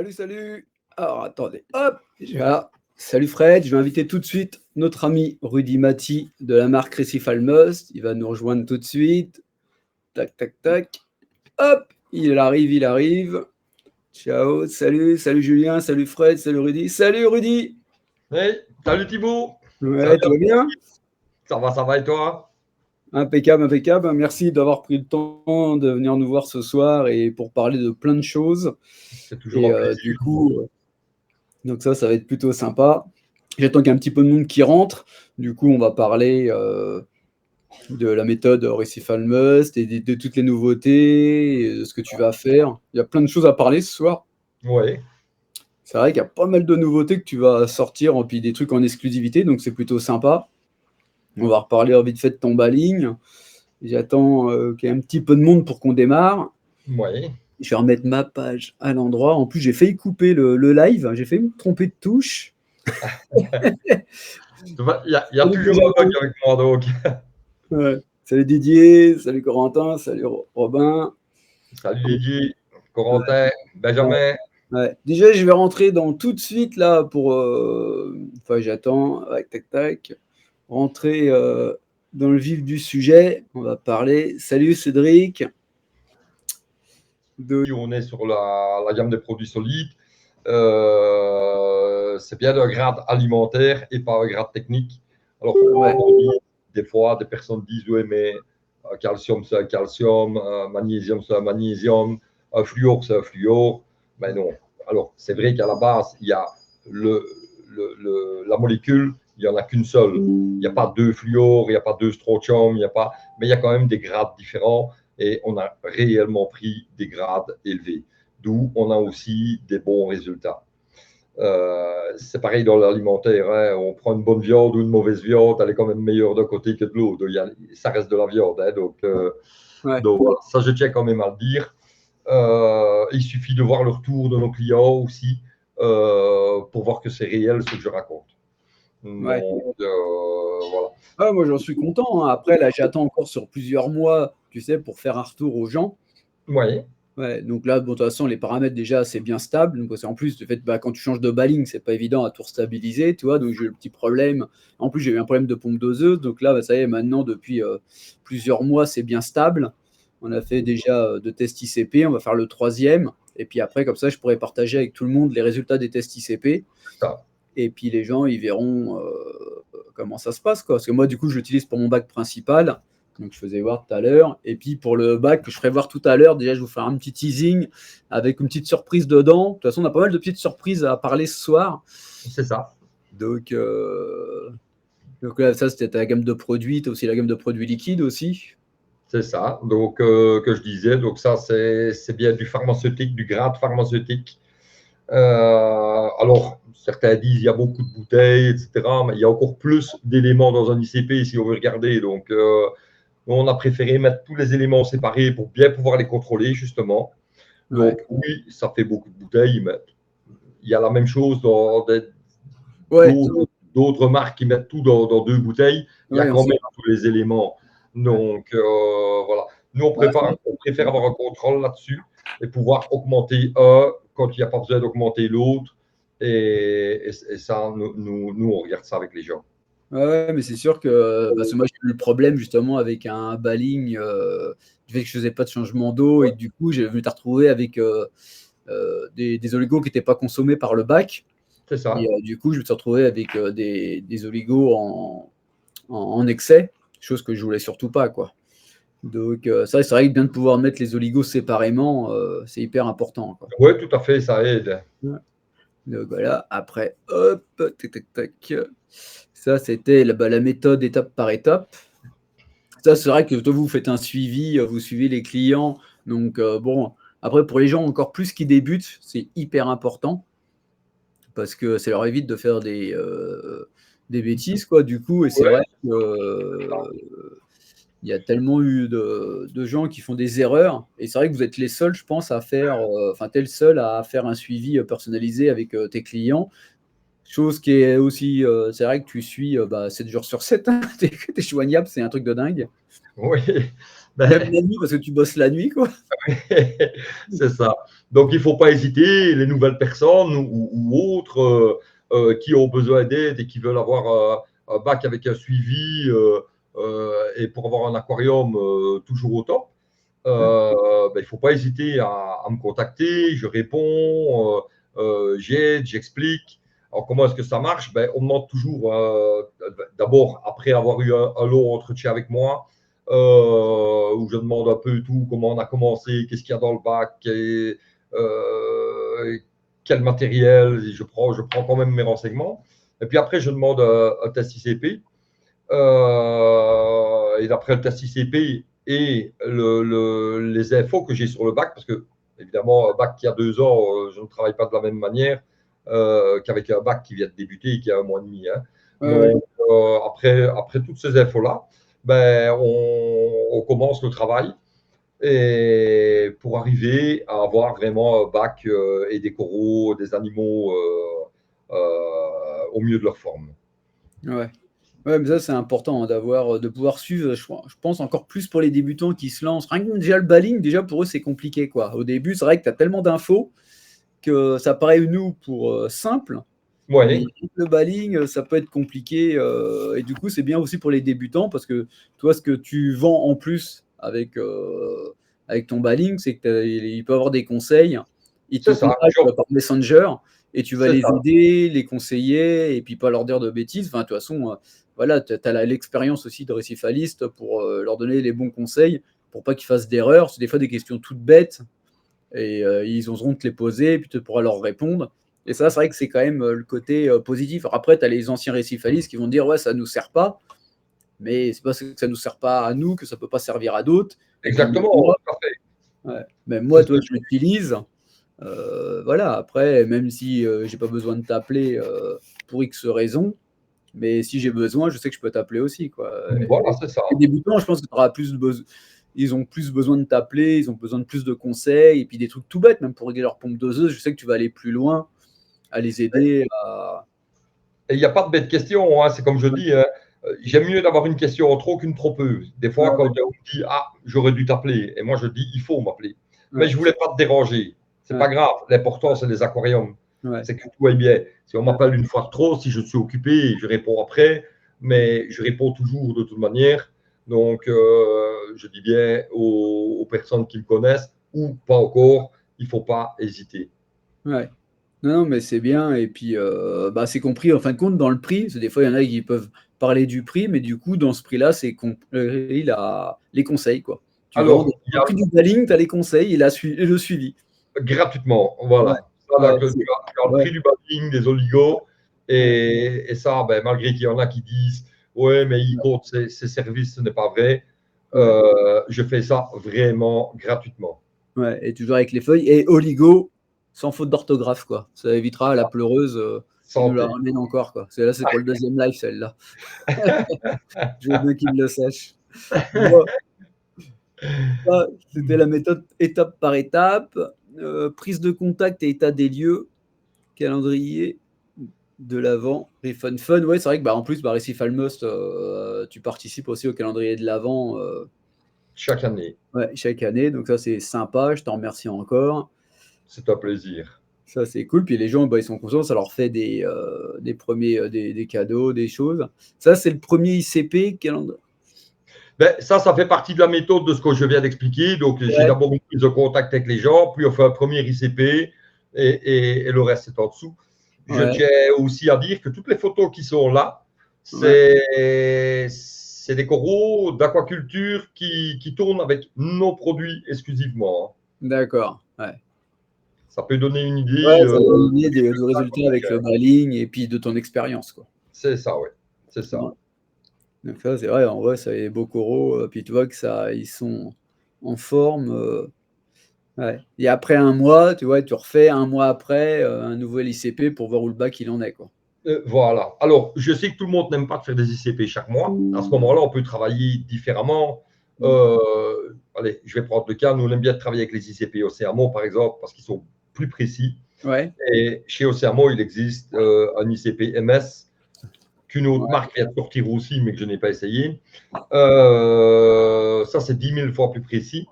Salut, salut. Alors, attendez, hop, voilà. Salut Fred, je vais inviter tout de suite notre ami Rudy Mati de la marque Récifal Must. Il va nous rejoindre tout de suite. Tac, tac, tac. Hop, il arrive, il arrive. Ciao, salut, salut Julien, salut Fred, salut Rudy. Salut Rudy. Hey, salut Thibaut. Ouais, Salut. tout va bien? Ça va et toi? Impeccable, impeccable. Merci d'avoir pris le temps de venir nous voir ce soir et pour parler de plein de choses. C'est toujours Et un plaisir. du coup, donc ça va être plutôt sympa. J'attends qu'il y ait un petit peu de monde qui rentre. Du coup, on va parler de la méthode Récifal Must et de toutes les nouveautés, et de ce que tu vas faire. Il y a plein de choses à parler ce soir. Oui, C'est vrai qu'il y a pas mal de nouveautés que tu vas sortir, et puis des trucs en exclusivité, donc c'est plutôt sympa. On va reparler vite fait de ton balling. J'attends qu'il y ait un petit peu de monde pour qu'on démarre. oui. Je vais remettre ma page à l'endroit. En plus, j'ai failli couper le live. J'ai failli me tromper de touche. Il y a Salut toujours un bug Benjamin. avec moi, donc. Ouais. Salut Didier, salut Corentin, salut Robin. Salut Didier, Ouais, Corentin, ouais, Benjamin. ouais. Déjà, je vais rentrer dans tout de suite là pour. Enfin, j'attends. Ouais, tac, tac. Rentrer dans le vif du sujet. On va parler. Salut Cédric. De... On est sur la gamme des produits solides. C'est bien un grade alimentaire et pas un grade technique. Alors, Ouais, des fois, des personnes disent oui, mais calcium, c'est un calcium, magnésium, c'est un magnésium, un fluor, c'est un fluor. Mais non. Alors, c'est vrai qu'à la base, il y a la molécule, il n'y en a qu'une seule. Il n'y a pas deux fluors, il n'y a pas deux strontium, il n'y a pas, mais il y a quand même des grades différents et on a réellement pris des grades élevés. D'où on a aussi des bons résultats. C'est pareil dans l'alimentaire. Hein. On prend une bonne viande ou une mauvaise viande, elle est quand même meilleure d'un côté que de l'autre. Ça reste de la viande. Hein. ouais. Donc voilà, ça, je tiens quand même à le dire. Il suffit de voir le retour de nos clients aussi pour voir que c'est réel ce que je raconte. Ouais. Donc voilà. Ah, moi, j'en suis content, hein. Après, là, j'attends encore sur plusieurs mois, tu sais, pour faire un retour aux gens. Oui, Ouais, donc là, bon, de toute façon, les paramètres, déjà, c'est bien stable. Donc, en plus, le fait, bah, quand tu changes de balling, c'est pas évident à tout restabiliser, tu vois. Donc, j'ai eu le petit problème. En plus, j'ai eu un problème de pompe doseuse. Donc là, bah, ça y est, maintenant, depuis plusieurs mois, c'est bien stable. On a fait déjà deux tests ICP. On va faire le troisième. Et puis après, comme ça, je pourrais partager avec tout le monde les résultats des tests ICP. ça. Et puis, les gens, ils verront comment ça se passe, quoi. Parce que moi, du coup, je l'utilise pour mon bac principal. Donc, je faisais voir tout à l'heure. Et puis, pour le bac que je ferai voir tout à l'heure, déjà, je vous ferai un petit teasing avec une petite surprise dedans. De toute façon, on a pas mal de petites surprises à parler ce soir. C'est ça. Donc, là, ça, c'était ta gamme de produits. Tu as aussi la gamme de produits liquides aussi. C'est ça. Donc, que je disais, donc ça, c'est bien du pharmaceutique, du grade pharmaceutique. Alors, certains disent il y a beaucoup de bouteilles, etc. Mais il y a encore plus d'éléments dans un ICP si on veut regarder. Donc, on a préféré mettre tous les éléments séparés pour bien pouvoir les contrôler, justement. Ouais. Donc, oui, ça fait beaucoup de bouteilles, mais il y a la même chose dans Ouais. d'autres marques qui mettent tout dans deux bouteilles. Il y a Ouais, on quand sait même pas. tous les éléments. Ouais. Donc, voilà. Nous, Bah, on préfère avoir un contrôle là-dessus et pouvoir augmenter un quand il n'y a pas besoin d'augmenter l'autre. Et ça, nous, on regarde ça avec les gens. ouais, mais c'est sûr que parce que moi j'ai eu le problème justement avec un balling du fait que je faisais pas de changement d'eau et du coup j'ai me retrouvé avec des oligos qui n'étaient pas consommés par le bac C'est et ça. du coup je me suis retrouvé avec des oligos en excès, chose que je voulais surtout pas quoi. Donc ça c'est vrai que bien de pouvoir mettre les oligos séparément, c'est hyper important quoi. Oui, tout à fait, ça aide. Ouais. Donc voilà, après hop, tac tac tac. Ça c'était la méthode étape par étape. Ça, c'est vrai que toi, vous faites un suivi, vous suivez les clients. Donc, bon, après, pour les gens encore plus qui débutent, c'est hyper important parce que ça leur évite de faire des bêtises, quoi, du coup. Et c'est Ouais, vrai que, il y a tellement eu de gens qui font des erreurs. Et c'est vrai que vous êtes les seuls, je pense, à faire, enfin, t'es le seul à faire un suivi personnalisé avec tes clients. Chose qui est aussi, c'est vrai que tu suis bah, 7 jours sur 7, hein, t'es joignable, c'est un truc de dingue. oui. Même la nuit, parce que tu bosses la nuit, quoi. C'est ça. Donc, il ne faut pas hésiter, les nouvelles personnes ou autres qui ont besoin d'aide et qui veulent avoir un bac avec un suivi et pour avoir un aquarium toujours au top, il ne faut pas hésiter à me contacter. Je réponds, j'aide, j'explique. Alors, comment est-ce que ça marche? On demande toujours, d'abord, après avoir eu un long entretien avec moi, où je demande un peu tout, comment on a commencé, qu'est-ce qu'il y a dans le bac, quel matériel, je prends quand même mes renseignements. Et puis après, je demande un test ICP. Et d'après le test ICP et les infos que j'ai sur le bac, parce que évidemment, un bac qui a 2 ans, je ne travaille pas de la même manière qu'avec un bac qui vient de débuter et qui a 1 mois et demi. Hein. Donc, après toutes ces infos-là, on commence le travail et pour arriver à avoir vraiment un bac et des coraux, des animaux au mieux de leur forme. Ouais. Ouais, mais ça, c'est important hein, de pouvoir suivre, je pense, encore plus pour les débutants qui se lancent. Rien que déjà le balling, déjà pour eux, c'est compliqué, quoi. Au début, c'est vrai que tu as tellement d'infos que ça paraît, nous, pour simple. Mais Oui, le balling, ça peut être compliqué. Et du coup, c'est bien aussi pour les débutants parce que toi, ce que tu vends en plus avec ton balling, c'est qu'il peut avoir des conseils. Ils te c'est ça. contactent par Messenger et tu vas C'est les ça. aider, les conseiller et puis pas leur dire de bêtises. Enfin, de toute façon, voilà, tu as l'expérience aussi de récifaliste pour leur donner les bons conseils pour pas qu'ils fassent d'erreurs. C'est des fois des questions toutes bêtes et ils oseront te les poser et puis tu pourras leur répondre. Et ça, c'est vrai que c'est quand même le côté positif. Alors après, tu as les anciens récifalistes qui vont dire ouais, ça ne nous sert pas, mais c'est pas que ça ne nous sert pas à nous que ça ne peut pas servir à d'autres. Et puis Exactement, moi, tout à fait. ouais, même C'est moi, ce toi, que je l'utilise. Voilà, après, même si j'ai pas besoin de t'appeler pour X raisons, mais si j'ai besoin, je sais que je peux t'appeler aussi. Quoi. voilà, c'est ça. Les débutants, je pense que tu auras plus besoin. Ils ont plus besoin de t'appeler, ils ont besoin de plus de conseils, et puis des trucs tout bêtes, même pour régler leur pompe doseuse, je sais que tu vas aller plus loin, à les aider à. Et il n'y a pas de bête question, hein, c'est comme je dis, hein, j'aime mieux d'avoir une question en trop qu'une trop peu. Des Ouais, fois, quand on me dit ah, j'aurais dû t'appeler, et moi je dis il faut m'appeler. Mais ouais, je ne voulais pas te déranger. C'est ouais, pas grave. L'important, c'est les aquariums. ouais, C'est que tout aille bien. Si on m'appelle une fois de trop, si je suis occupé, je réponds après, mais je réponds toujours de toute manière. Donc, je dis bien aux personnes qui me connaissent ou pas encore, il ne faut pas hésiter. ouais. Non, non, mais c'est bien, et puis bah, c'est compris en fin de compte dans le prix, parce que des fois il y en a qui peuvent parler du prix, mais du coup, dans ce prix-là, c'est compris les conseils, quoi. Tu vends, Alors, dans le prix du balling, tu as les conseils et le suivi. gratuitement, Ouais, voilà. Ça, ouais, tu as le ouais, prix du backing, des oligos, ouais, et ça, malgré qu'il y en a qui disent ouais, mais il compte ses services, ce n'est pas vrai. ouais, Je fais ça vraiment gratuitement. ouais, et toujours avec les feuilles, et oligo, sans faute d'orthographe, quoi. Ça évitera à la pleureuse qui nous la Santé. ramène encore, quoi. Là, c'est pour le deuxième live, celle-là. Je veux bien qu'il le sache. Bon, ça, c'était la méthode étape par étape. Prise de contact et état des lieux, calendrier de l'Avent, Refun Fun. Ouais, c'est vrai que bah, en plus, bah, Récif Almost, tu participes aussi au calendrier de l'Avent Chaque année, ouais, chaque année. Donc ça, c'est sympa. Je t'en remercie encore. c'est un plaisir. Ça, c'est cool. Puis les gens, bah, ils sont contents. Ça leur fait des premiers des cadeaux, des choses. Ça, c'est le premier ICP calendrier. Ça fait partie de la méthode de ce que je viens d'expliquer. Donc, j'ai Ouais, d'abord une prise de contact avec les gens, puis on fait un premier ICP et le reste est en dessous. Je ouais, tiens aussi à dire que toutes les photos qui sont là, ouais. c'est des coraux d'aquaculture qui tournent avec nos produits exclusivement. D'accord. Ouais. Ça peut donner une idée. Ouais, ça donne une idée du résultat avec le mailing et puis de ton expérience, quoi. C'est ça, oui. C'est Ouais. ça. Donc ça, c'est vrai, en vrai, ça les beaux coraux, puis tu vois que ça, ils sont en forme. Ouais. Et après un mois, tu vois, tu refais un mois après un nouvel ICP pour voir où le bac il en est, quoi. Voilà. Alors, je sais que tout le monde n'aime pas de faire des ICP chaque mois. À ce moment-là, on peut travailler différemment. Allez, je vais prendre le cas. Nous, on aime bien travailler avec les ICP Océamo, par exemple, parce qu'ils sont plus précis. Ouais, Et chez Océamo, il existe un ICP MS qu'une autre marque vient de sortir aussi, mais que je n'ai pas essayé. Ça, c'est 10 000 fois plus précis.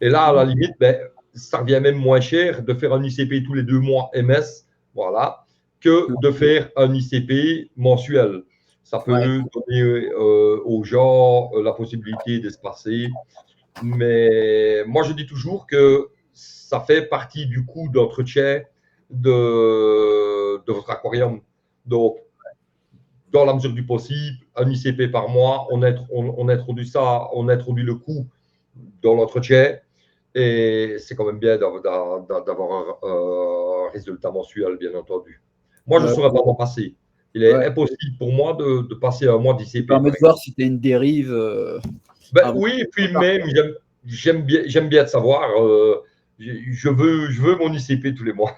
Et là, à la limite, ben, ça revient même moins cher de faire un ICP tous les 2 mois MS, voilà, que de faire un ICP mensuel. Ça peut donner aux gens la possibilité d'espacer. Mais moi, je dis toujours que ça fait partie du coût d'entretien de votre aquarium. Donc, dans la mesure du possible, un ICP par mois, on introduit ça, on introduit le coût dans l'entretien. Et c'est quand même bien d'avoir un résultat mensuel, bien entendu. Moi, je ne saurais pas m'en passer. Il est impossible pour moi de passer un mois d'ICP. Ça permet de voir si tu as une dérive. Oui, et puis même, j'aime bien de savoir. Je veux mon ICP tous les mois.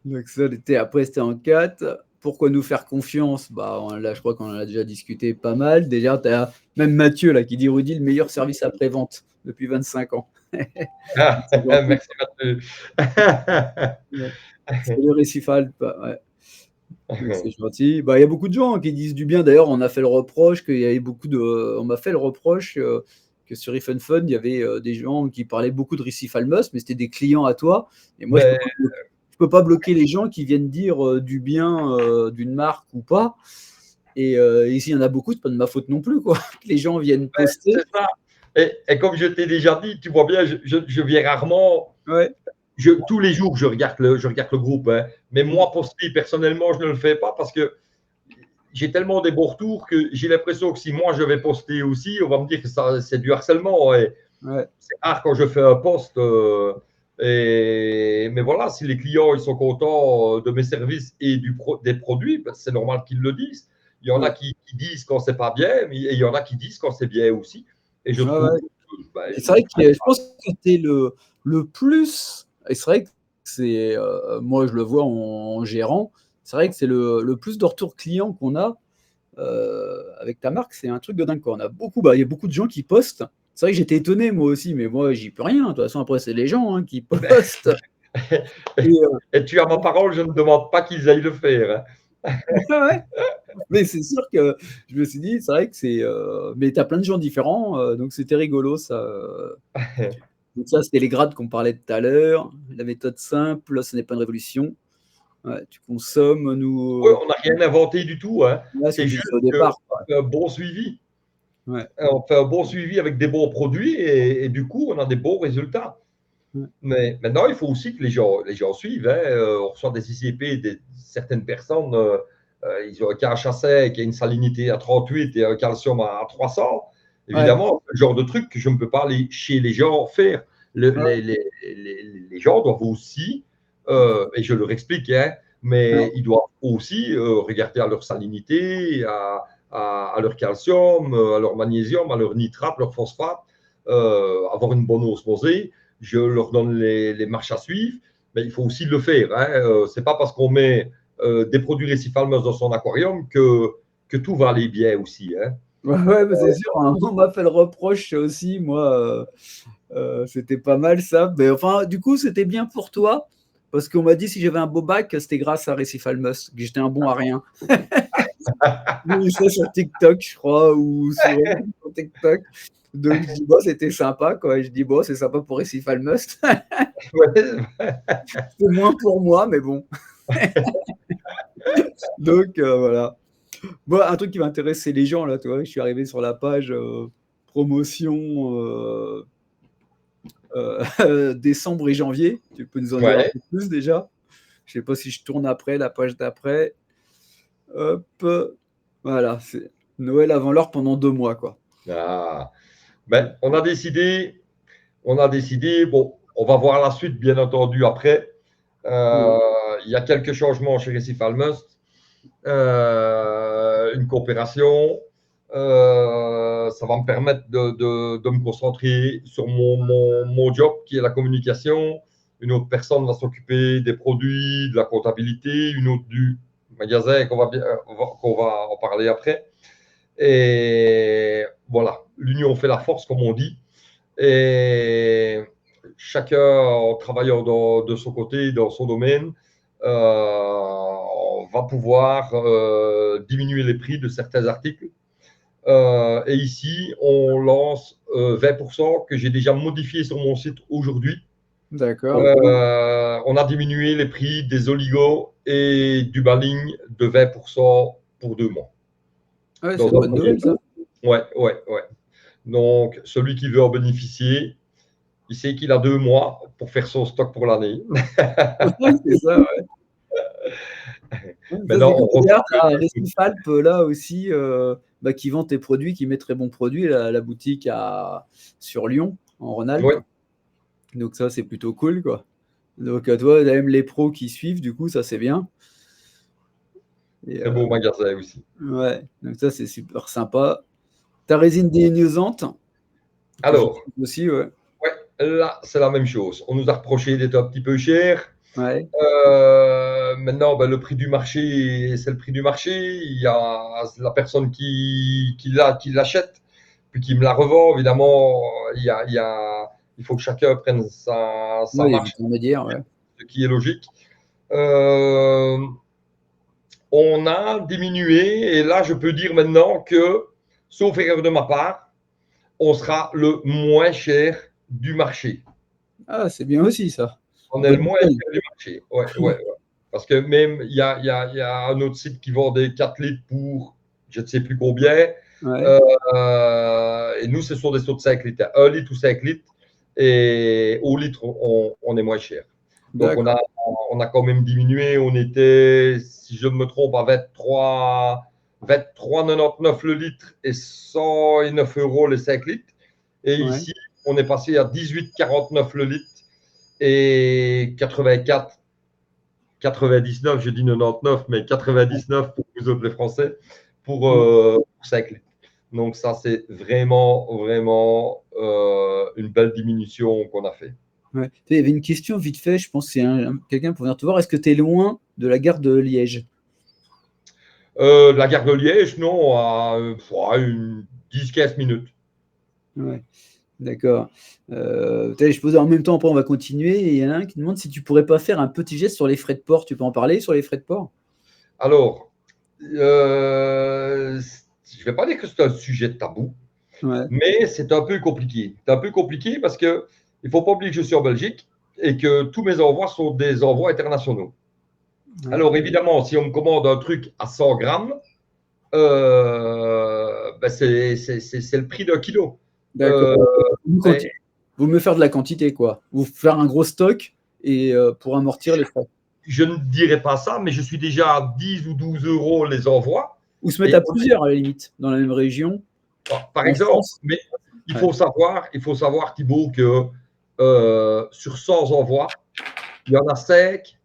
Donc ça, après, c'était en 4. Pourquoi nous faire confiance? Là, je crois qu'on en a déjà discuté pas mal. Déjà, tu as même Mathieu là, qui dit Rudy, le meilleur service après-vente depuis 25 ans. Merci Mathieu. C'est le Récifal. Ouais. C'est gentil. Il y a beaucoup de gens qui disent du bien. D'ailleurs, on a fait le reproche qu'il y avait on m'a fait le reproche que sur If and Fun, il y avait des gens qui parlaient beaucoup de Récifal Must, mais c'était des clients à toi. Et moi, je peux pas bloquer les gens qui viennent dire du bien d'une marque ou pas. Et ici, il y en a beaucoup, c'est pas de ma faute non plus, quoi. Les gens viennent poster. C'est ça. Et comme je t'ai déjà dit, tu vois bien, je viens rarement. Ouais. Tous les jours, je regarde le groupe. Hein. Mais moi, poster personnellement, je ne le fais pas parce que j'ai tellement des bons retours que j'ai l'impression que si moi je vais poster aussi, on va me dire que c'est du harcèlement. Et c'est rare quand je fais un post. Mais voilà, si les clients ils sont contents de mes services et des produits, ben, c'est normal qu'ils le disent. Il y en a qui disent quand c'est pas bien, mais il y en a qui disent quand c'est bien aussi. Et je trouve. C'est vrai que je pense que c'était le plus. Et c'est vrai que c'est. Moi, je le vois en gérant. C'est vrai que c'est le plus de retours clients qu'on a avec ta marque. C'est un truc de dingue, quoi. On a beaucoup. Il y a beaucoup de gens qui postent. C'est vrai que j'étais étonné, moi aussi, mais moi, j'y peux rien. De toute façon, après, c'est les gens qui postent. Et tu as ma parole, je ne demande pas qu'ils aillent le faire. Ouais. Mais c'est sûr que je me suis dit, c'est vrai que c'est. Mais tu as plein de gens différents, donc c'était rigolo, ça. Donc, ça, c'était les grades qu'on parlait tout à l'heure. La méthode simple, ce n'est pas une révolution. Ouais, tu consommes, nous. Oui, on n'a rien inventé du tout. Hein. Là, C'est juste au départ. un bon suivi. Ouais. On fait un bon suivi avec des bons produits et du coup, on a des bons résultats. Ouais. Mais maintenant, il faut aussi que les gens suivent. Hein. On reçoit des ICP de certaines personnes. Ils ont un KH à sec et une salinité à 38 et un calcium à 300. Évidemment, c'est le genre de truc que je ne peux pas aller chez les gens faire. Les gens doivent aussi, et je leur explique, hein, mais ils doivent aussi regarder à leur salinité, à leur calcium, à leur magnésium, à leur nitrate, leur phosphate, avoir une bonne osmosée. Je leur donne les marches à suivre, mais il faut aussi le faire. Hein. Ce n'est pas parce qu'on met des produits récifalmeuse dans son aquarium que tout va aller bien aussi. Hein. Ouais, c'est sûr, on m'a fait le reproche aussi, moi, c'était pas mal ça. Mais enfin, du coup, c'était bien pour toi, parce qu'on m'a dit si j'avais un beau bac, c'était grâce à Récifal Must, que j'étais un bon à rien. J'ai vu ça sur TikTok, je crois, ou sur TikTok. Donc, je dis, c'était sympa, quoi. Je dis, c'est sympa pour Récifal Must. C'est moins pour moi, mais bon. Donc, voilà. Un truc qui m'intéresse, c'est les gens, là, tu vois. Je suis arrivé sur la page promotion décembre et janvier. Tu peux nous en dire un peu plus, déjà? Je sais pas si je tourne après, la page d'après. Hop. Voilà, c'est Noël avant l'heure pendant 2 mois, quoi. Ah. Ben, on a décidé, bon, on va voir la suite, bien entendu, après. Il y a quelques changements chez Récifal Must. Une coopération. Ça va me permettre de me concentrer sur mon job qui est la communication. Une autre personne va s'occuper des produits, de la comptabilité, une autre du magasin qu'on va en parler après. Et voilà, l'union fait la force, comme on dit. Et chacun en travaillant de son côté, dans son domaine, va pouvoir diminuer les prix de certains articles. Et ici, on lance 20% que j'ai déjà modifié sur mon site aujourd'hui. D'accord. On a diminué les prix des oligos et du baling de 20% pour 2 mois. Ouais, c'est une bonne nouvelle, ça. Ouais. Donc, celui qui veut en bénéficier, il sait qu'il a 2 mois pour faire son stock pour l'année. C'est ça, ouais. Maintenant, on D'ailleurs, reprend tu as Récif Alpes, là aussi, qui vend tes produits, qui met très bons produits, la boutique sur Lyon, en Rhône-Alpes. Ouais. Donc ça, c'est plutôt cool, quoi. Donc toi, même les pros qui suivent, du coup, ça, c'est bien. Et, Très beau magasin aussi. ouais, donc ça, c'est super sympa. Ta résine dénuisante Alors, aussi, ouais. ouais, là, c'est la même chose. On nous a reproché d'être un petit peu cher. Ouais. Maintenant, le prix du marché, c'est le prix du marché. Il y a la personne qui l'achète, puis qui me la revend. Évidemment, il faut que chacun prenne sa Ouais, les marge, intermédiaires, ouais. ce qui est logique. On a diminué, et là, je peux dire maintenant que, sauf erreur de ma part, on sera le moins cher du marché. Ah, c'est bien aussi, ça. On est le Bonne moins nouvelle. cher du marché. Ouais. Parce que même, il y a un autre site qui vend des 4 litres pour je ne sais plus combien. Ouais. Et nous, ce sont des seaux de 5 litres. 1 litre ou 5 litres. Et au litre, on est moins cher. Donc, on a quand même diminué. On était, si je ne me trompe, à 23,99 le litre et 109 € les 5 litres. Et Ouais. ici, on est passé à 18,49 le litre et 84, 99, je dis 99, mais 99 pour vous autres les Français, pour 5 litres. Donc ça, c'est vraiment une belle diminution qu'on a fait. Ouais. Il y avait une question vite fait, je pense que c'est quelqu'un pour venir te voir. Est-ce que tu es loin de la gare de Liège? La gare de Liège, non, à une 10-15 minutes. Ouais, d'accord. Je pose en même temps, après on va continuer. Et il y en a un qui demande si tu pourrais pas faire un petit geste sur les frais de port. Tu peux en parler sur les frais de port? Alors, je ne vais pas dire que c'est un sujet tabou, Ouais. mais c'est un peu compliqué. C'est un peu compliqué parce qu'il ne faut pas oublier que je suis en Belgique et que tous mes envois sont des envois internationaux. Ouais. Alors, évidemment, si on me commande un truc à 100 grammes, c'est le prix d'un kilo. D'accord. Et Vaut mieux faire de la quantité, quoi. Ou faire un gros stock et pour amortir les frais. je ne dirais pas ça, mais je suis déjà à 10 ou 12 € les envois. Ou se mettre Et à plusieurs, à la limite, dans la même région. par En exemple, France. mais il Ouais. faut savoir, Thibaut, que sur 100 envois, il y en a 5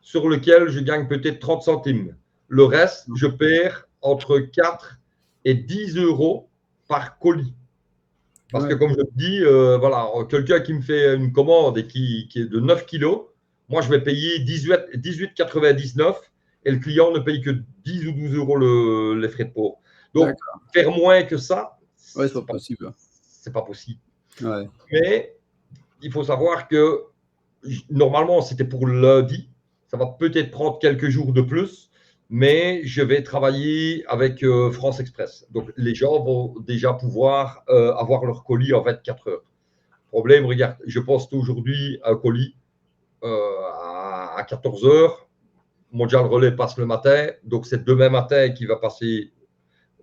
sur lesquels je gagne peut-être 30 centimes. Le reste, je perds entre 4 et 10 € par colis. Parce que, comme je te dis, voilà, quelqu'un qui me fait une commande et qui est de 9 kilos, moi, je vais payer 18,99 et le client ne paye que 10 ou 12 € les frais de port. Donc, faire moins que ça, ouais, c'est pas possible. C'est pas possible. Ouais. Mais il faut savoir que normalement, c'était pour lundi. Ça va peut-être prendre quelques jours de plus, mais je vais travailler avec France Express. Donc, les gens vont déjà pouvoir avoir leur colis en 24 heures. Problème, regarde, je poste aujourd'hui un colis à 14 heures. Mondial Relais passe le matin. Donc, c'est demain matin qui va passer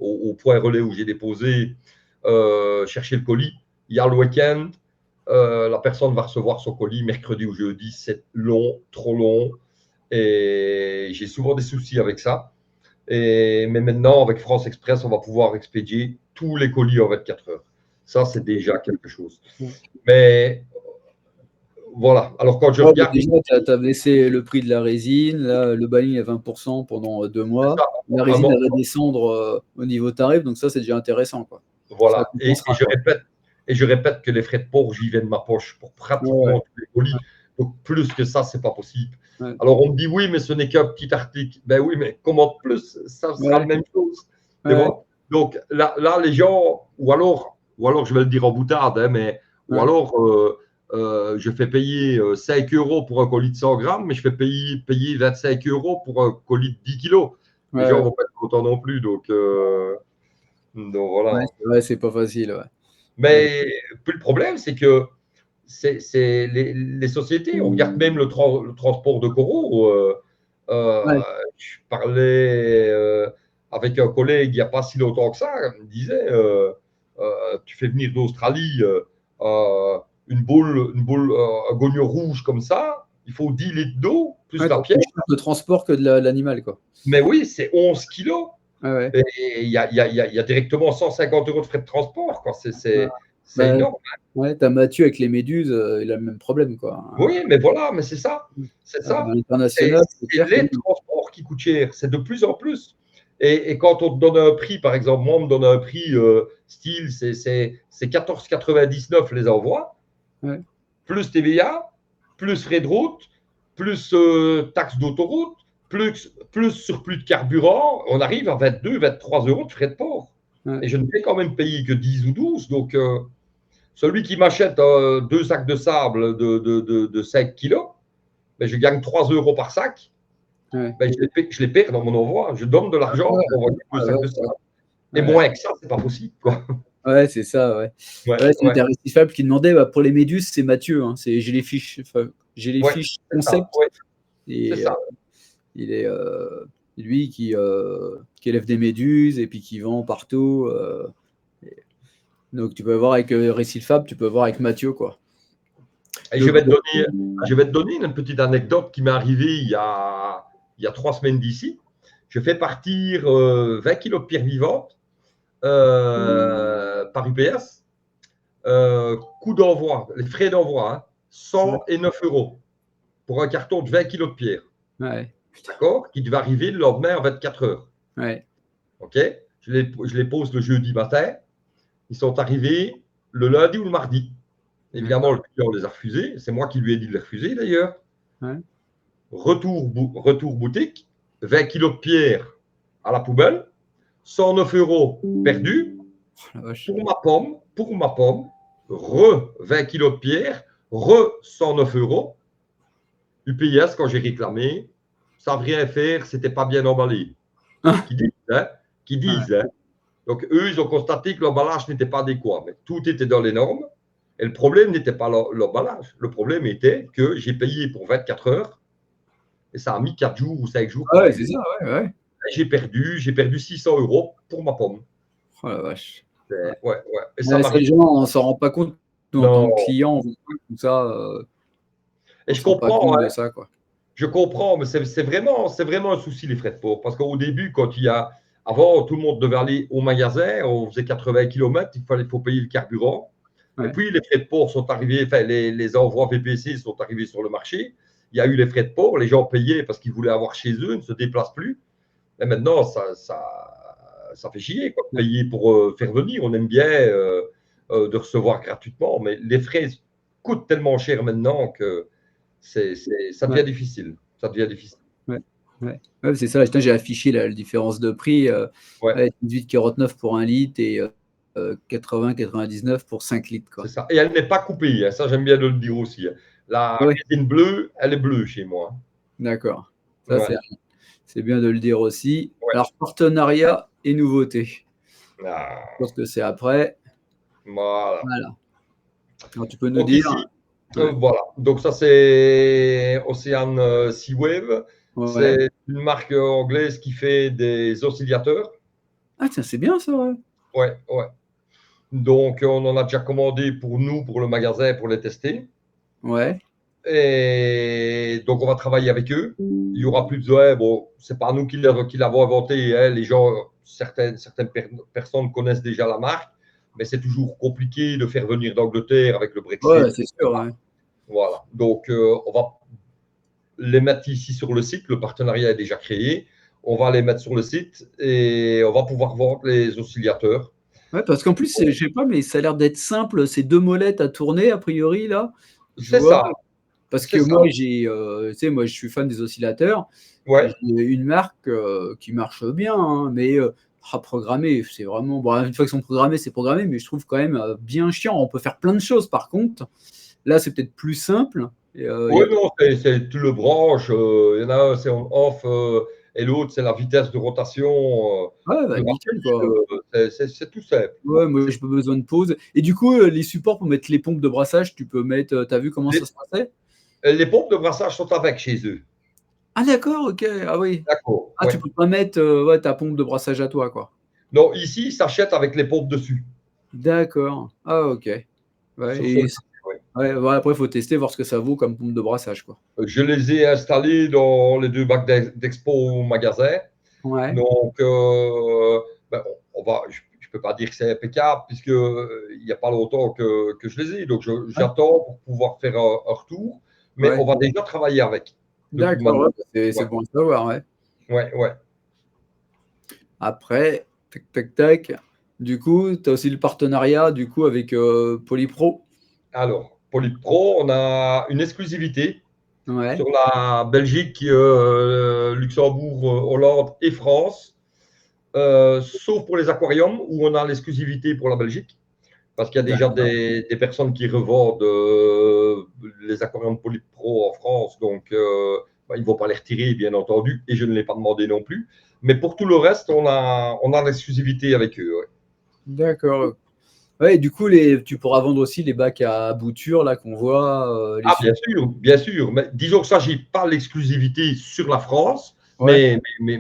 au point relais où j'ai déposé, chercher le colis. Il y a le week-end. La personne va recevoir son colis mercredi ou jeudi. C'est long, trop long. Et j'ai souvent des soucis avec ça. Mais maintenant, avec France Express, on va pouvoir expédier tous les colis en 24 heures. Ça, c'est déjà quelque chose. Mais voilà. Alors, quand je regarde. Déjà, tu as baissé le prix de la résine. Là, le baling est à 20% pendant 2 mois. La résine, elle va descendre au niveau tarif. Donc, ça, c'est déjà intéressant, quoi. Voilà. Et je répète que les frais de port, j'y vais de ma poche pour pratiquement tous les colis. Donc, plus que ça, c'est pas possible. Ouais. Alors, on me dit oui, mais ce n'est qu'un petit article. Ben oui, mais commande plus, ça sera la même chose. Tu vois. Donc, là, les gens, ou alors, je vais le dire en boutade, hein, mais ou alors, je fais payer 5 euros pour un colis de 100 grammes, mais je fais payer 25 euros pour un colis de 10 kilos. Les gens ne vont pas être contents non plus. Donc voilà. Ouais, c'est pas facile. Ouais. Mais puis le problème, c'est que les sociétés, on regarde même le transport de coraux. Ouais. Je parlais avec un collègue il n'y a pas si longtemps que ça, il me disait tu fais venir d'Australie une boule, un gognon rouge comme ça, il faut 10 litres d'eau, plus la T'as pierre. plus cher de transport que de l'animal, quoi. Mais oui, c'est 11 kilos. Ouais. Et il y a directement 150 euros de frais de transport. C'est Bah, énorme. ouais, t'as Mathieu avec les méduses, il a le même problème, quoi. Oui, mais voilà, mais c'est ça. C'est ça. À l'international, c'est clair que les transports qui coûtent cher, c'est de plus en plus. Et quand on te donne un prix, par exemple, moi, on me donne un prix style, c'est 14,99 les envois, ouais. plus TVA, plus frais de route, plus taxes d'autoroute, plus surplus de carburant, on arrive à 22, 23 euros de frais de port. Ouais. Et je ne fais quand même payer que 10 ou 12. Donc, celui qui m'achète 2 sacs de sable de 5 kilos, ben, je gagne 3 euros par sac. Ouais. Ben, je les perds dans mon envoi. Je donne de l'argent pour envoyer 2 sacs de sable. Et moins que ça, c'est pas possible. Quoi. Ouais, c'est ça, ouais. C'est Récifable qui demandait, pour les méduses, c'est Mathieu, hein, j'ai les fiches concept. Et ça. il est lui qui élève des méduses et puis qui vend partout. Donc tu peux voir avec Récifable, tu peux voir avec Mathieu, quoi. Et je vais te donner une petite anecdote qui m'est arrivée il y a 3 semaines d'ici. Je fais partir 20 kilos de pierres vivantes par UPS. Coût d'envoi, les frais d'envoi, 109 euros pour un carton de 20 kilos de pierre. Ouais. D'accord? Qui devait arriver le lendemain en 24 heures. Ouais. OK? Je les pose le jeudi matin. Ils sont arrivés le lundi ou le mardi. Évidemment, le client les a refusés. C'est moi qui lui ai dit de les refuser d'ailleurs. Ouais. Retour boutique, 20 kilos de pierre à la poubelle, 109 euros perdus. Pour ma pomme, 20 kilos de pierre, 109 euros. UPS, quand j'ai réclamé, ça ne rien faire, c'était pas bien emballé. Qui disent, hein. Donc, eux, ils ont constaté que l'emballage n'était pas adéquat, mais tout était dans les normes. Et le problème n'était pas l'emballage. Le problème était que j'ai payé pour 24 heures et ça a mis 4 jours ou 5 jours. Ouais, c'est ça, ouais. J'ai perdu 600 euros pour ma pomme. Oh la vache. Ouais. Et ça, les gens, on ne s'en rend pas compte. En tant que client, tout ça. Et je comprends. De ça, quoi. Je comprends, mais c'est vraiment un souci, les frais de port. Parce qu'au début, avant, tout le monde devait aller au magasin, on faisait 80 km, il faut payer le carburant. Ouais. Et puis, les frais de port sont arrivés, les envois VPC sont arrivés sur le marché. Il y a eu les frais de port, les gens payaient parce qu'ils voulaient avoir chez eux, ne se déplacent plus. Et maintenant, ça fait chier, quoi. Payer pour faire venir. On aime bien de recevoir gratuitement, mais les frais coûtent tellement cher maintenant que ça devient difficile. Ça devient difficile. Ouais, c'est ça. J'ai affiché la différence de prix. 18,49 pour 1 litre et 80,99 pour 5 litres. C'est ça. Et elle n'est pas coupée. Hein. Ça, j'aime bien de le dire aussi. La résine bleue, elle est bleue chez moi. D'accord. Ça, c'est bien de le dire aussi. Ouais. Alors, partenariat et nouveauté. Je pense que c'est après. Voilà. Alors, tu peux nous dire. Ici, voilà. Donc, ça, c'est Ocean Seawave. Ouais. C'est une marque anglaise qui fait des oscillateurs. Ah, tiens, c'est bien ça, ouais. Donc, on en a déjà commandé pour nous, pour le magasin, pour les tester. Ouais. Et donc, on va travailler avec eux. Il y aura plus de bon, c'est pas nous qui l'avons inventé. Hein. Les gens, certaines personnes connaissent déjà la marque, mais c'est toujours compliqué de faire venir d'Angleterre avec le Brexit. Ouais, c'est sûr. Ouais. Voilà. Donc, on va les mettre ici sur le site. Le partenariat est déjà créé. On va les mettre sur le site et on va pouvoir vendre les oscillateurs. Ouais, parce qu'en plus, je sais pas, mais ça a l'air d'être simple. Ces 2 molettes à tourner, a priori, là. C'est ça. Parce que moi, moi, je suis fan des oscillateurs. Ouais. J'ai une marque qui marche bien, hein, mais à programmer, c'est vraiment. Bon, une fois qu'ils sont programmés, c'est programmé, mais je trouve quand même bien chiant. On peut faire plein de choses, par contre. Là, c'est peut-être plus simple. Et, il y Oui, a... non, tu le branches. Il y en a un, c'est on-off, et l'autre, c'est la vitesse de rotation Ouais, bah, plus nickel, rapide. quoi. C'est tout simple. Ouais, moi, j'ai pas besoin de pause. Et du coup, les supports pour mettre les pompes de brassage, tu peux mettre. T'as vu comment ça Les, se passait? les pompes de brassage sont avec chez eux. Ah, d'accord, ok. Ah oui. D'accord, Ah, tu ouais. peux pas mettre ouais, ta pompe de brassage à toi, quoi. Non, ici, ils s'achètent avec les pompes dessus. D'accord. Ah, ok. Ouais, Sur et celui-ci, ouais. ouais, ouais, après, il faut tester, voir ce que ça vaut comme pompe de brassage, quoi. Je les ai installés dans les deux bacs d'expo au magasin. Ouais. Donc, ben, je ne peux pas dire que c'est impeccable, puisque il n'y a pas longtemps que je les ai. Donc, Ouais. j'attends pour pouvoir faire un retour. Mais Ouais. on va déjà travailler avec depuis D'accord, ouais, maintenant. bah, c'est Ouais, bon à savoir, ouais. ouais, ouais. Après, tac, tac, tac. Du coup, tu as aussi le partenariat du coup avec Polypro. Alors, Polypro, on a une exclusivité Ouais. sur la Belgique, Luxembourg, Hollande et France, sauf pour les aquariums où on a l'exclusivité pour la Belgique. Parce qu'il y a déjà D'accord. des personnes qui revendent les aquariums Polypro en France, donc ils ne vont pas les retirer, bien entendu, et je ne l'ai pas demandé non plus. Mais pour tout le reste, on a l'exclusivité avec eux. Ouais. D'accord. Ouais, et du coup, tu pourras vendre aussi les bacs à bouture là qu'on voit, les Ah, supports. bien sûr. Mais disons que ça, je n'ai pas l'exclusivité sur la France, Ouais. mais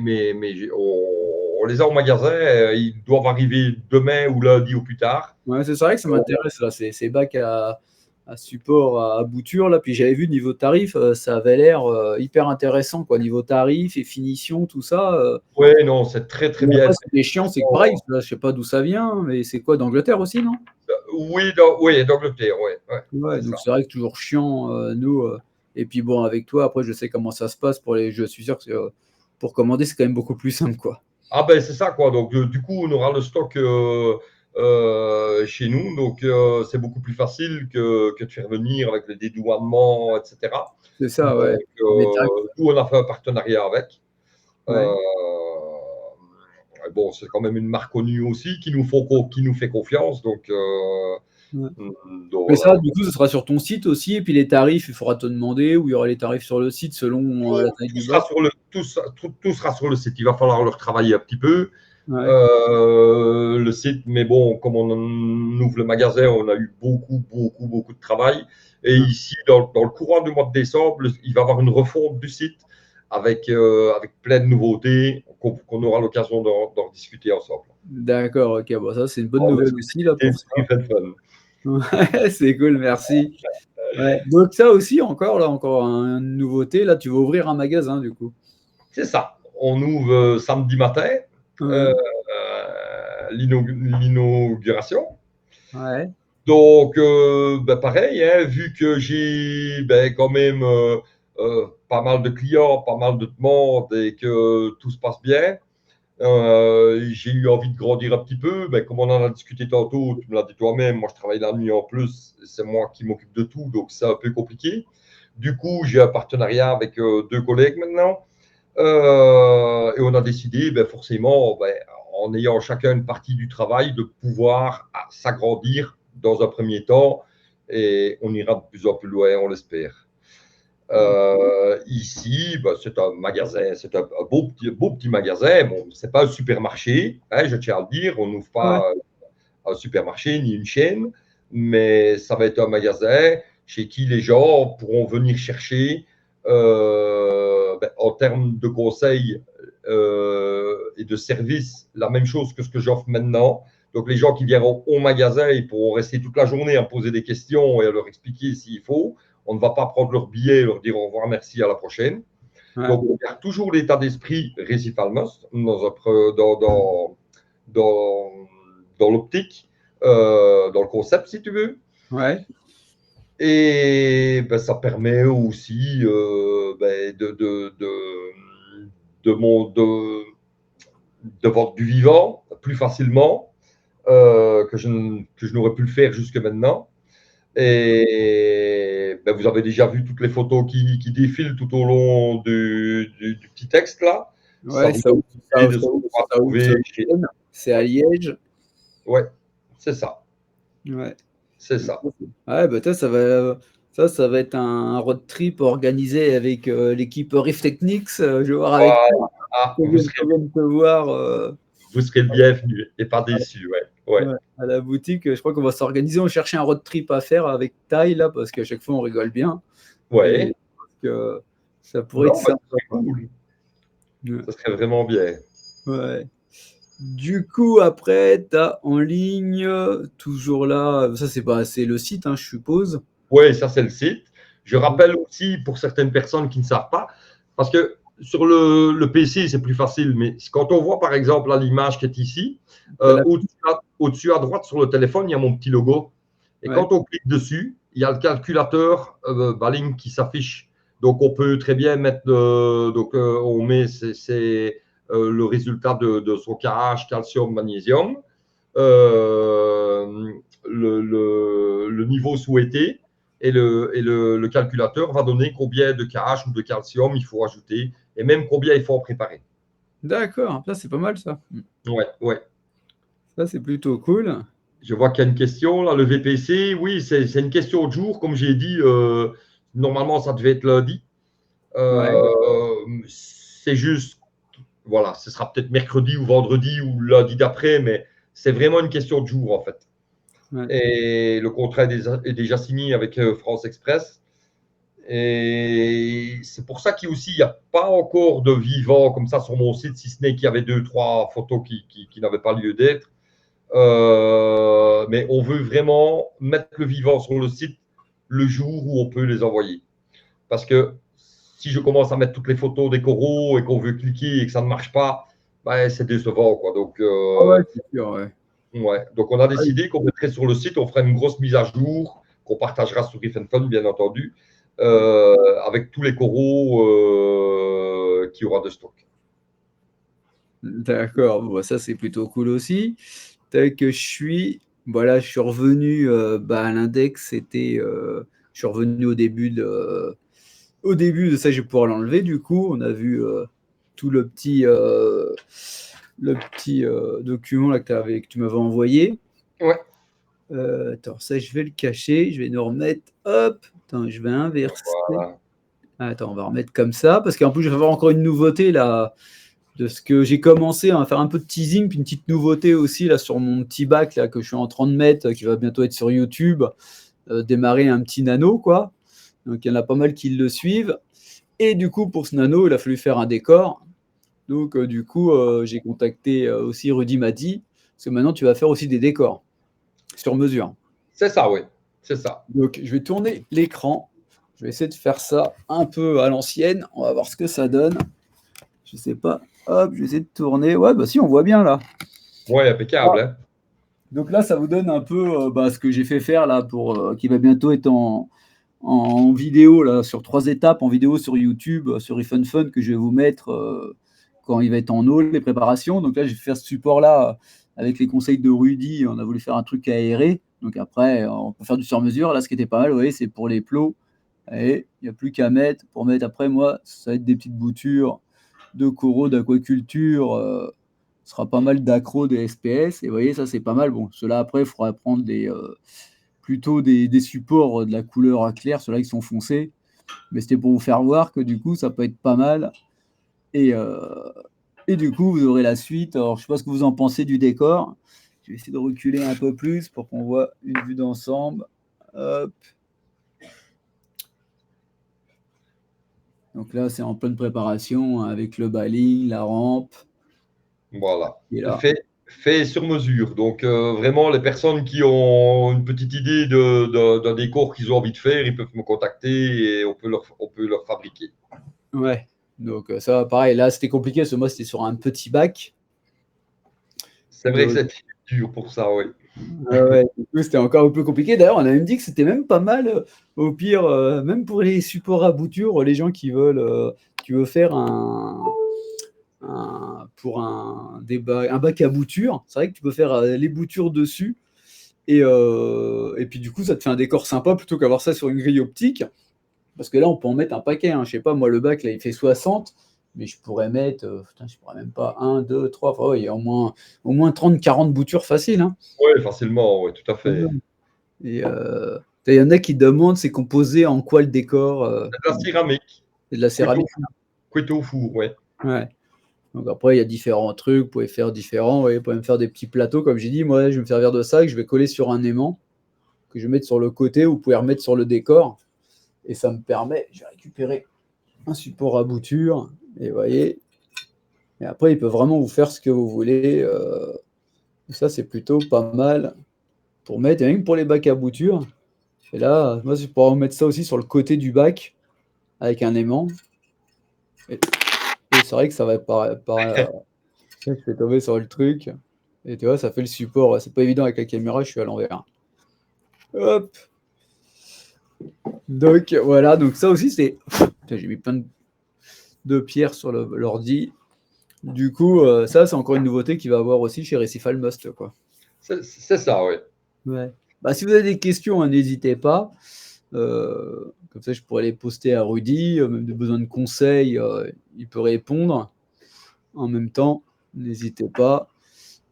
on les a au magasin. Ils doivent arriver demain ou lundi au plus tard. Ouais, c'est vrai que ça m'intéresse là, ces bacs à support à bouture là. Puis j'avais vu niveau tarif, ça avait l'air hyper intéressant quoi. Niveau tarif et finition, tout ça. Oui, non, c'est très, très Mais bien. après, ce qui est chiant, c'est que pareil, là, je sais pas d'où ça vient, mais c'est quoi d'Angleterre aussi, non? Oui, oui, d'Angleterre, oui. Ouais, Ouais, c'est donc ça. c'est vrai que toujours chiant, nous. Et puis bon, avec toi, après, je sais comment ça se passe pour les jeux. Je suis sûr que pour commander, c'est quand même beaucoup plus simple, quoi. Ah ben c'est ça quoi. Donc du coup on aura le stock chez nous. Donc c'est beaucoup plus facile que de faire venir avec le dédouanement, etc. C'est ça, ouais. Donc Les taxes, nous on a fait un partenariat avec. ouais. Euh, bon c'est quand même une marque connue aussi qui nous fait confiance. Ouais. Donc Mais ça, voilà. du coup, ce sera sur ton site aussi. Et puis les tarifs, il faudra te demander où il y aura les tarifs sur le site selon la taille Tout du sera bac. sur tout sera sur le site. Il va falloir le retravailler un petit peu. Ouais. Le site, mais bon, comme on ouvre le magasin, on a eu beaucoup de travail. Et Ouais. ici, dans le courant du mois de décembre, il va y avoir une refonte du site avec plein de nouveautés qu'on aura l'occasion d'en discuter ensemble. D'accord, ok. Bon, ça, c'est une bonne En nouvelle aussi là exclusivité, pour ça. c'est très fun. Ouais, c'est cool, merci. Ouais. Donc ça aussi, encore là, encore une nouveauté. Là, tu vas ouvrir un magasin, du coup. C'est ça. On ouvre samedi matin euh, Ouais. l'inauguration. Ouais. Donc, ben pareil, hein, vu que j'ai ben, quand même pas mal de clients, pas mal de demandes et que tout se passe bien, j'ai eu envie de grandir un petit peu. Ben, comme on en a discuté tantôt, tu me l'as dit toi-même, moi je travaille la nuit en plus, c'est moi qui m'occupe de tout, donc c'est un peu compliqué. Du coup, j'ai un partenariat avec deux collègues maintenant. Et on a décidé, ben, forcément, ben, en ayant chacun une partie du travail, de pouvoir s'agrandir dans un premier temps. Et on ira de plus en plus loin, on l'espère. Ici, ben, c'est un magasin, c'est un beau petit magasin. Bon, c'est pas un supermarché, hein, je tiens à le dire. On n'ouvre Ouais. pas un supermarché ni une chaîne, mais ça va être un magasin chez qui les gens pourront venir chercher ben, en termes de conseils et de services la même chose que ce que j'offre maintenant. Donc les gens qui viendront au magasin, ils pourront rester toute la journée à me poser des questions et à leur expliquer s'il faut. On ne va pas prendre leur billet et leur dire au revoir, merci, à la prochaine. Ouais. Donc on garde toujours l'état d'esprit récipalmos dans, dans l'optique, dans le concept, si tu veux. Ouais. Et ben, ça permet aussi ben, de vendre du vivant plus facilement que je n'aurais pu le faire jusque maintenant. Et ben, vous avez déjà vu toutes les photos qui défilent tout au long du petit texte là. Ça Ouais, vous donne une idée de ce qu'on va ça ouvre ce trouver chez. week-end. C'est à Liège. Ouais, c'est ça. Ouais. C'est ça. Ouais, bah, ça va être un road trip organisé avec l'équipe Riff Techniques. Je vais voir avec Voilà. Ah, qu'on vienne te voir vous serez le bienvenu et pas déçu. Ouais. Ouais. ouais, à la boutique. Je crois qu'on va s'organiser. On cherchait un road trip à faire avec Ty, là, parce qu'à chaque fois, on rigole bien. Et Ouais. que ça pourrait être Non, bah, sympa. c'est cool. Ouais. Ça serait vraiment bien. Ouais. Du coup, après, tu as en ligne, toujours là, ça c'est le site, hein, je suppose. Oui, ça c'est le site. Je rappelle aussi pour certaines personnes qui ne savent pas, parce que sur le PC c'est plus facile, mais quand on voit par exemple là, l'image qui est ici, La- au-dessus à droite sur le téléphone, il y a mon petit logo. Et Ouais. quand on clique dessus, il y a le calculateur Balling qui s'affiche. Donc on peut très bien mettre, on met le résultat de son KH, calcium, magnésium, le niveau souhaité et le calculateur va donner combien de KH ou de calcium il faut ajouter et même combien il faut en préparer. D'accord, ça c'est pas mal ça. Ouais, ouais. Ça c'est plutôt cool. Je vois qu'il y a une question là, le VPC. Oui, c'est une question de jour. Comme j'ai dit, normalement ça devait être lundi. Ouais. C'est juste, voilà, ce sera peut-être mercredi ou vendredi ou lundi d'après, mais c'est vraiment une question de jour en fait. Ouais. Et le contrat est déjà signé avec France Express. Et c'est pour ça qu'il n'y a pas encore de vivant comme ça sur mon site, si ce n'est qu'il y avait 2, 3 photos qui n'avaient pas lieu d'être. Mais on veut vraiment mettre le vivant sur le site le jour où on peut les envoyer. Parce que si je commence à mettre toutes les photos des coraux et qu'on veut cliquer et que ça ne marche pas, ben, c'est décevant, quoi. Donc, Ah ouais, c'est sûr, ouais. ouais. Donc, on a Ah, décidé qu'on mettrait sur le site, on ferait une grosse mise à jour, qu'on partagera sur Riff Fun, bien entendu, avec tous les coraux qu'il y aura de stock. d'accord, bon, bah, ça c'est plutôt cool aussi. Tel que voilà, je suis revenu à l'index, je suis revenu au début de ça, je vais pouvoir l'enlever du coup. On a vu tout le petit document là que tu m'avais envoyé. Ouais. Attends, ça je vais le cacher, je vais nous remettre, hop, attends, je vais inverser. Voilà. Attends, on va remettre comme ça, parce qu'en plus je vais avoir encore une nouveauté là, de ce que j'ai commencé à faire un peu de teasing, puis une petite nouveauté aussi là sur mon petit bac là que je suis en train de mettre, qui va bientôt être sur YouTube, démarrer un petit nano quoi. Donc il y en a pas mal qui le suivent. Et du coup pour ce nano, il a fallu faire un décor. Donc du coup j'ai contacté aussi Rudy Madi, parce que maintenant tu vas faire aussi des décors sur mesure. C'est ça, oui. C'est ça. Donc je vais tourner l'écran. Je vais essayer de faire ça un peu à l'ancienne. On va voir ce que ça donne. Je sais pas. Hop, je vais essayer de tourner. Ouais, bah si, on voit bien là. Ouais, Ah, impeccable. Hein. donc là, ça vous donne un peu ce que j'ai fait faire là pour qui va bientôt être en vidéo là sur 3 étapes en vidéo sur YouTube sur iFun Fun que je vais vous mettre quand il va être en haul les préparations. Donc là, je vais faire ce support là avec les conseils de Rudy. On a voulu faire un truc aéré. Donc après, on peut faire du sur-mesure. Là, ce qui était pas mal, vous voyez, c'est pour les plots. Et il n'y a plus qu'à mettre. Pour mettre après, moi, ça va être des petites boutures de coraux, d'aquaculture. Ce sera pas mal d'accro, des SPS. Et vous voyez, ça, c'est pas mal. Bon, ceux-là, après, il faudra prendre plutôt des supports de la couleur claire, ceux-là qui sont foncés. Mais c'était pour vous faire voir que du coup, ça peut être pas mal. Et, euh, et du coup, vous aurez la suite. Alors, je ne sais pas ce que vous en pensez du décor. Je vais essayer de reculer un peu plus pour qu'on voit une vue d'ensemble. Hop. Donc là, c'est en pleine préparation avec le baling, la rampe. Voilà. Et là, Fait sur mesure. Donc, vraiment, les personnes qui ont une petite idée d'un décor qu'ils ont envie de faire, ils peuvent me contacter et on peut leur fabriquer. ouais. Donc ça, pareil, là, c'était compliqué parce que moi, c'était sur un petit bac. C'est vrai que Donc, c'est dur pour ça, oui. ouais, du coup, c'était encore un peu compliqué. D'ailleurs, on a même dit que c'était même pas mal, au pire, même pour les supports à bouture, les gens qui veulent faire pour un bac à bouture. C'est vrai que tu peux faire les boutures dessus. Et puis du coup, ça te fait un décor sympa plutôt qu'avoir ça sur une grille optique. Parce que là, on peut en mettre un paquet. Hein. Je sais pas, moi, le bac, là, il fait 60. Mais je pourrais mettre, putain, je pourrais même pas, un 2 3 enfin, ouais, il y a au moins 30 40 boutures faciles. Hein. Oui, facilement, oui, tout à fait. Et il y en a qui demandent c'est composé en quoi le décor C'est de la céramique. c'est de la céramique. Cuite au four, ouais. Ouais. Donc après, il y a différents trucs, vous pouvez faire différents. Vous pouvez même faire des petits plateaux, comme j'ai dit. Moi, je vais me servir de ça et je vais coller sur un aimant que je vais mettre sur le côté. Vous pouvez remettre sur le décor. Et ça me permet, je vais récupérer un support à bouture. Et vous voyez. Et après, il peut vraiment vous faire ce que vous voulez. Et ça, c'est plutôt pas mal pour mettre, et même pour les bacs à bouture. Et là, moi, je pourrais mettre ça aussi sur le côté du bac avec un aimant. Et c'est vrai que ça va je fais tomber sur le truc. Et tu vois, ça fait le support. C'est pas évident avec la caméra, je suis à l'envers. Hop. Donc voilà, donc ça aussi c'est. Putain, j'ai mis plein de pierres sur l'ordi. Du coup, ça c'est encore une nouveauté qu'il va avoir aussi chez Recifal Must, quoi. C'est ça, ouais. Ouais. Bah, si vous avez des questions, hein, n'hésitez pas. Comme ça, je pourrais les poster à Rudy. Même de besoin de conseils, il peut répondre. En même temps, n'hésitez pas.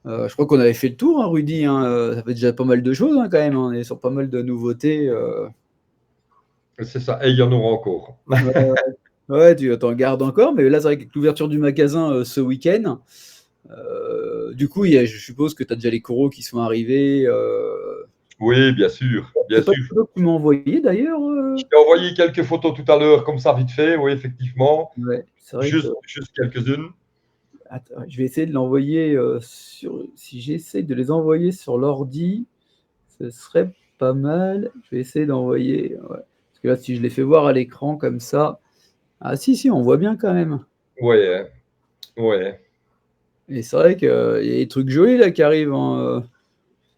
Je crois qu'on avait fait le tour, hein, Rudy. Hein, ça fait déjà pas mal de choses, hein, quand même. Hein, on est sur pas mal de nouveautés. C'est ça. Et il y en aura encore. Ouais, tu t'en gardes encore. Mais là, c'est vrai qu'avec l'ouverture du magasin ce week-end, du coup, je suppose que tu as déjà les coraux qui sont arrivés. Oui, bien sûr. Bien C'est pas sûr. une photo que tu m'as envoyée d'ailleurs. Je t'ai envoyé quelques photos tout à l'heure, comme ça, vite fait. Oui, effectivement. Ouais, c'est vrai que. Juste quelques-unes. Attends, je vais essayer de l'envoyer sur. Si j'essaie de les envoyer sur l'ordi, ce serait pas mal. Je vais essayer d'envoyer. Ouais. Parce que là, si je les fais voir à l'écran comme ça. Ah, si, on voit bien quand même. Ouais, ouais. Et c'est vrai qu'il y a des trucs jolis là qui arrivent. Hein.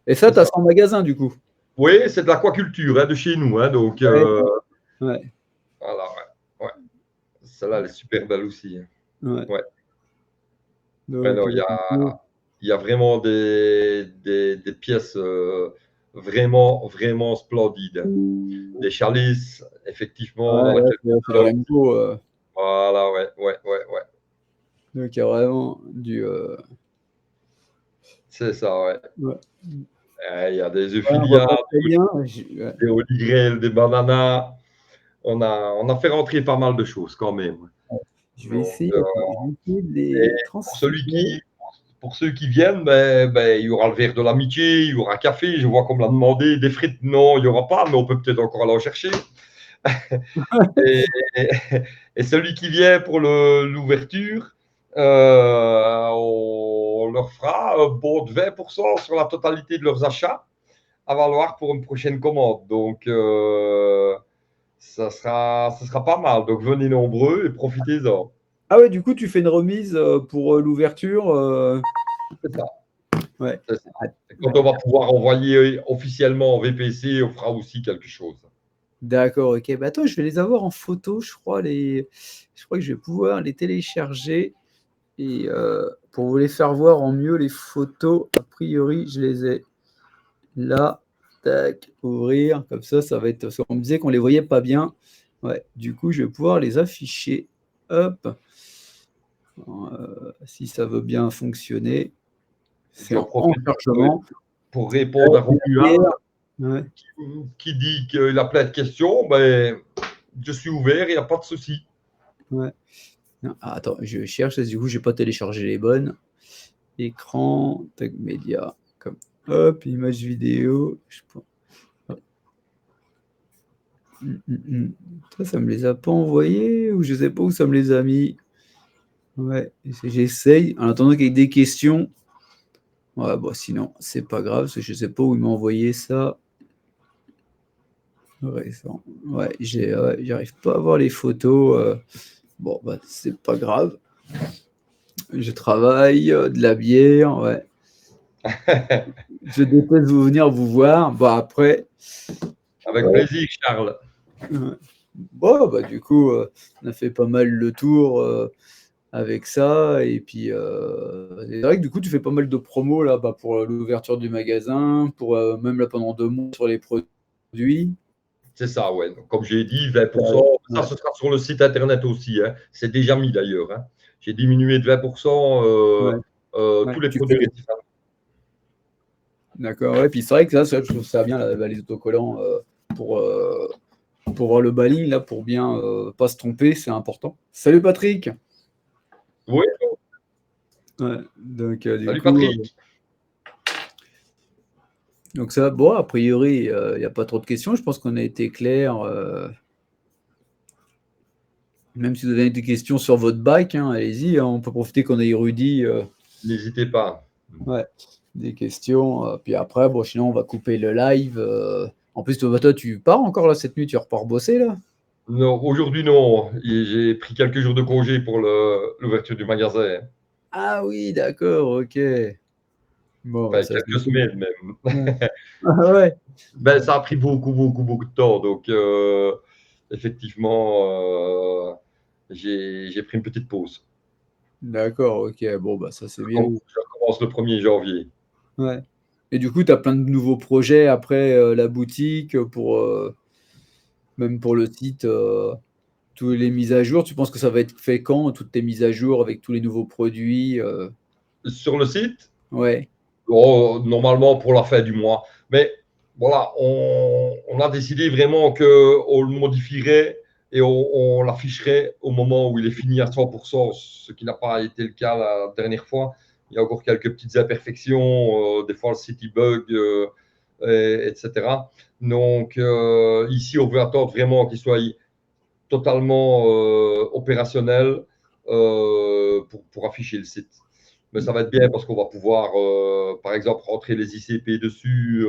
Et ça, tu as ça en magasin du coup. Oui, c'est de l'aquaculture, hein, de chez nous. Hein, donc, ouais. voilà, ouais. Celle-là, elle est super belle aussi. Hein. Ouais. Donc, non, il y a vraiment des pièces vraiment, vraiment splendides. Hein. Des chalices, effectivement, dans laquelle. C'est le rainbow. Voilà, ouais. Donc il y a vraiment du. C'est ça, ouais. Il y a des Euphilia, des holy grail, des bananas. On a fait rentrer pas mal de choses quand même. Je vais essayer de les transférer. Pour ceux qui viennent, il y aura le verre de l'amitié, il y aura café. Je vois qu'on me l'a demandé. Des frites, non, il n'y aura pas, mais on peut peut-être encore aller en chercher. et celui qui vient pour l'ouverture, on leur fera un bon de 20% sur la totalité de leurs achats à valoir pour une prochaine commande. Donc, ça sera pas mal. Donc, venez nombreux et profitez-en. Ah ouais, du coup, tu fais une remise pour l'ouverture. C'est ça. Ouais. C'est ça. Et quand on va pouvoir envoyer officiellement en VPC, on fera aussi quelque chose. D'accord, ok. Bah attends, je vais les avoir en photo, je crois. Je crois que je vais pouvoir les télécharger. Et pour vous les faire voir en mieux, les photos, a priori, je les ai là. Tac, ouvrir. Comme ça va être. Parce qu'on me disait qu'on les voyait pas bien. Ouais, du coup, je vais pouvoir les afficher. Hop. Si ça veut bien fonctionner. C'est en chargement. Pour répondre à Romuald, qui dit qu'il a plein de questions, je suis ouvert, il n'y a pas de souci. Ouais. Non, attends, je cherche, du coup, je n'ai pas téléchargé les bonnes. Écran, tag média, comme hop, image vidéo. Ça me les a pas envoyés, ou je sais pas où ça me les a mis. Ouais, j'essaye. En attendant qu'il y ait des questions. Ouais, bon, sinon, c'est pas grave, parce que je sais pas où il m'a envoyé ça. Ouais, j'arrive pas à voir les photos. Bon, bah, c'est pas grave. Je travaille, de la bière, ouais. Je déteste venir vous voir. Bon, après. Avec plaisir, Charles. Bon, bah, du coup, on a fait pas mal le tour avec ça. Et puis, c'est vrai que du coup, tu fais pas mal de promos là, pour l'ouverture du magasin, pour même là pendant 2 mois sur les produits. C'est ça, ouais. Donc, comme j'ai dit, 20%. Ça, ce sera sur le site internet aussi. Hein. C'est déjà mis d'ailleurs. Hein. J'ai diminué de 20% tous les produits. D'accord, ouais, puis c'est vrai que ça, je trouve ça bien, les autocollants pour, pour voir le baling, là, pour bien pas se tromper, c'est important. Salut Patrick! Oui, Ouais, donc du salut coup, Patrick. donc ça, bon, a priori, il n'y a pas trop de questions, je pense qu'on a été clair. Même si vous avez des questions sur votre bike, hein, allez-y, hein, on peut profiter qu'on ait Rudy. N'hésitez pas. Ouais, des questions. Puis après, bon, sinon, on va couper le live. En plus, toi, tu pars encore là cette nuit, tu repars bosser là? Non, aujourd'hui, non. J'ai pris quelques jours de congé pour l'ouverture du magasin. Ah oui, d'accord, ok. Bon, bah, Enfin, ça c'est quelques cool. semaines même. Ouais. Ah ouais, Ben, ça a pris beaucoup, beaucoup, beaucoup de temps. Donc, effectivement, j'ai pris une petite pause. d'accord, ok. Bon, bah ça c'est Je bien. recommence le 1er janvier. Ouais. Et du coup, tu as plein de nouveaux projets après la boutique, pour, même pour le site, toutes les mises à jour. Tu penses que ça va être fait quand, toutes tes mises à jour avec tous les nouveaux produits Sur le site, Ouais, oh, normalement pour la fin du mois. Mais voilà, on a décidé vraiment qu'on le modifierait et on l'afficherait au moment où il est fini à 100%, ce qui n'a pas été le cas la dernière fois. Il y a encore quelques petites imperfections, des fois le site il bug, etc. Donc ici, on veut attendre vraiment qu'il soit totalement opérationnel pour afficher le site. Mais ça va être bien parce qu'on va pouvoir, par exemple, rentrer les ICP dessus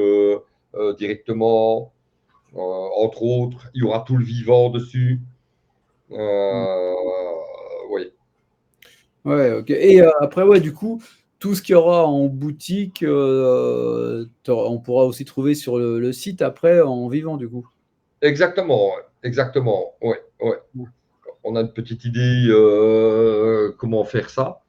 directement, entre autres. Il y aura tout le vivant dessus. Oui. ouais, ok. Et après, ouais, du coup, tout ce qu'il y aura en boutique, on pourra aussi trouver sur le site après en vivant, du coup. Exactement, ouais. Exactement. Ouais, ouais. Ouais. On a une petite idée comment faire ça.